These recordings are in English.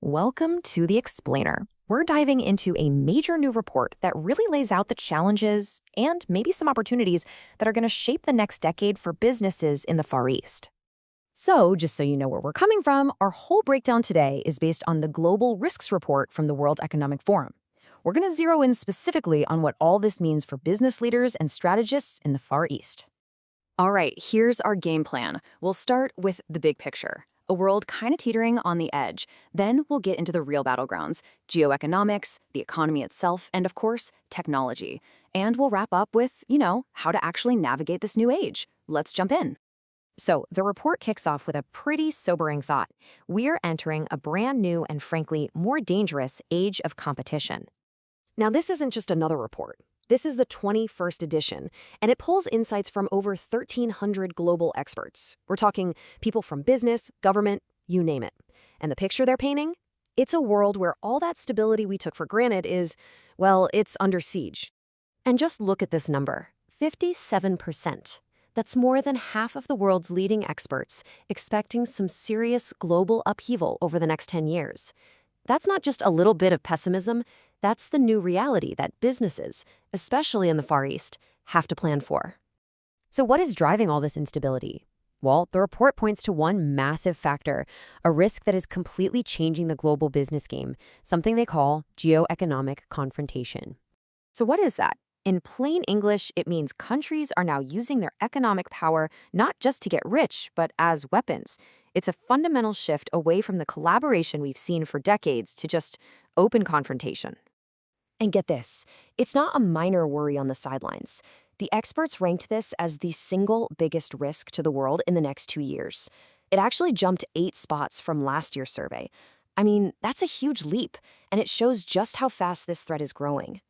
Welcome to The Explainer. We're diving into a major new report that really lays out the challenges and maybe some opportunities that are going to shape the next decade for businesses in the Far East. So, just so you know where we're coming from, our whole breakdown today is based on the Global Risks Report from the World Economic Forum. We're going to zero in specifically on what all this means for business leaders and strategists in the Far East. All right, here's our game plan. We'll start with the big picture. A world kind of teetering on the edge. Then we'll get into the real battlegrounds, geoeconomics, the economy itself, and of course, technology. And we'll wrap up with, how to actually navigate this new age. Let's jump in. So the report kicks off with a pretty sobering thought. We're entering a brand new and frankly more dangerous age of competition. Now, this isn't just another report. This is the 21st edition, and it pulls insights from over 1,300 global experts. We're talking people from business, government, you name it. And the picture they're painting? It's a world where all that stability we took for granted is, well, it's under siege. And just look at this number, 57%. That's more than half of the world's leading experts expecting some serious global upheaval over the next 10 years. That's not just a little bit of pessimism. That's the new reality that businesses, especially in the Far East, have to plan for. So what is driving all this instability? Well, the report points to one massive factor, a risk that is completely changing the global business game, something they call geoeconomic confrontation. So what is that? In plain English, it means countries are now using their economic power not just to get rich, but as weapons. It's a fundamental shift away from the collaboration we've seen for decades to just open confrontation. And get this, it's not a minor worry on the sidelines. The experts ranked this as the single biggest risk to the world in the next 2 years. It actually jumped 8 spots from last year's survey. I mean, that's a huge leap, and it shows just how fast this threat is growing.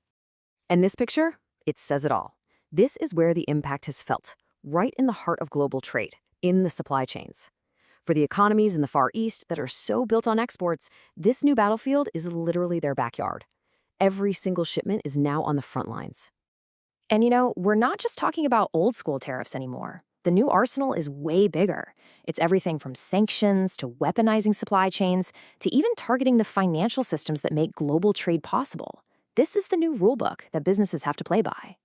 And this picture, it says it all. This is where the impact is felt, right in the heart of global trade, in the supply chains. For the economies in the Far East that are so built on exports, this new battlefield is literally their backyard. Every single shipment is now on the front lines. And we're not just talking about old school tariffs anymore. The new arsenal is way bigger. It's everything from sanctions to weaponizing supply chains to even targeting the financial systems that make global trade possible. This is the new rulebook that businesses have to play by.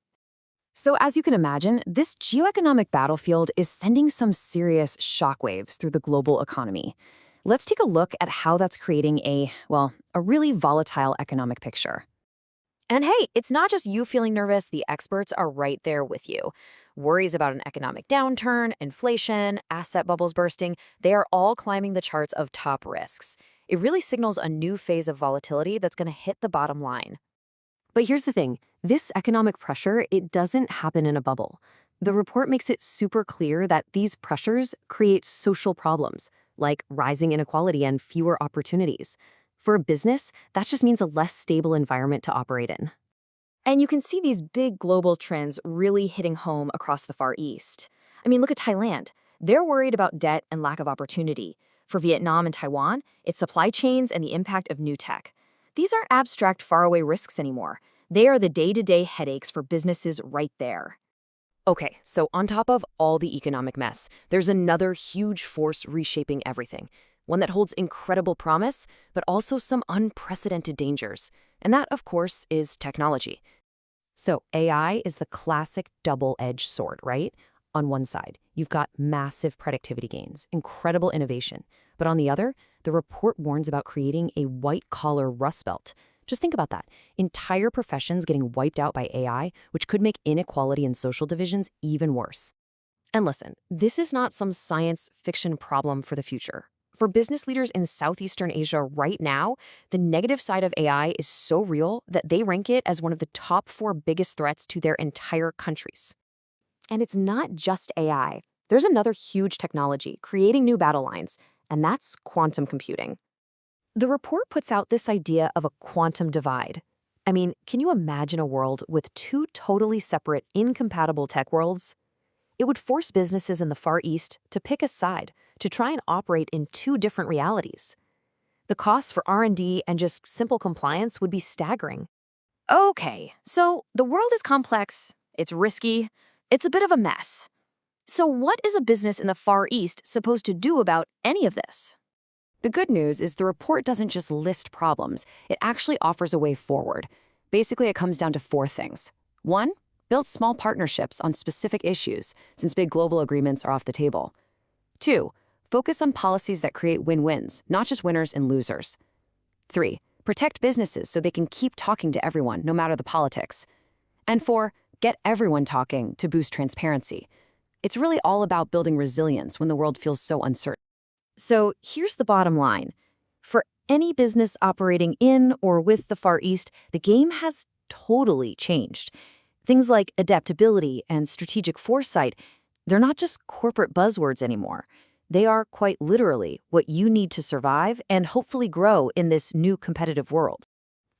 So as you can imagine, this geoeconomic battlefield is sending some serious shockwaves through the global economy. Let's take a look at how that's creating a really volatile economic picture. And hey, it's not just you feeling nervous, the experts are right there with you. Worries about an economic downturn, inflation, asset bubbles bursting, they are all climbing the charts of top risks. It really signals a new phase of volatility that's going to hit the bottom line. But here's the thing, this economic pressure, it doesn't happen in a bubble. The report makes it super clear that these pressures create social problems, like rising inequality and fewer opportunities. For a business, that just means a less stable environment to operate in. And you can see these big global trends really hitting home across the Far East. I mean, look at Thailand. They're worried about debt and lack of opportunity. For Vietnam and Taiwan, it's supply chains and the impact of new tech. These aren't abstract, faraway risks anymore. They are the day-to-day headaches for businesses right there. Okay, so on top of all the economic mess, there's another huge force reshaping everything. One that holds incredible promise, but also some unprecedented dangers. And that, of course, is technology. So AI is the classic double-edged sword, right? On one side, you've got massive productivity gains, incredible innovation. But on the other, the report warns about creating a white-collar rust belt. Just think about that. Entire professions getting wiped out by AI, which could make inequality and social divisions even worse. And listen, this is not some science fiction problem for the future. For business leaders in Southeastern Asia right now, the negative side of AI is so real that they rank it as one of the top 4 biggest threats to their entire countries. And it's not just AI. There's another huge technology creating new battle lines, and that's quantum computing. The report puts out this idea of a quantum divide. I mean, can you imagine a world with 2 totally separate, incompatible tech worlds? It would force businesses in the Far East to pick a side, to try and operate in 2 different realities. The costs for R&D and just simple compliance would be staggering. Okay, so the world is complex, it's risky, it's a bit of a mess. So what is a business in the Far East supposed to do about any of this? The good news is the report doesn't just list problems, it actually offers a way forward. Basically, it comes down to 4 things. 1, build small partnerships on specific issues, since big global agreements are off the table. 2, focus on policies that create win-wins, not just winners and losers. 3, protect businesses so they can keep talking to everyone, no matter the politics. And 4, get everyone talking to boost transparency. It's really all about building resilience when the world feels so uncertain. So here's the bottom line. For any business operating in or with the Far East, the game has totally changed. Things like adaptability and strategic foresight, they're not just corporate buzzwords anymore. They are quite literally what you need to survive and hopefully grow in this new competitive world.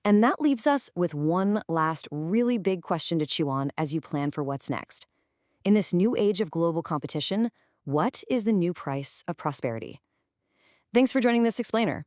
And that leaves us with one last really big question to chew on as you plan for what's next. In this new age of global competition, what is the new price of prosperity? Thanks for joining this explainer.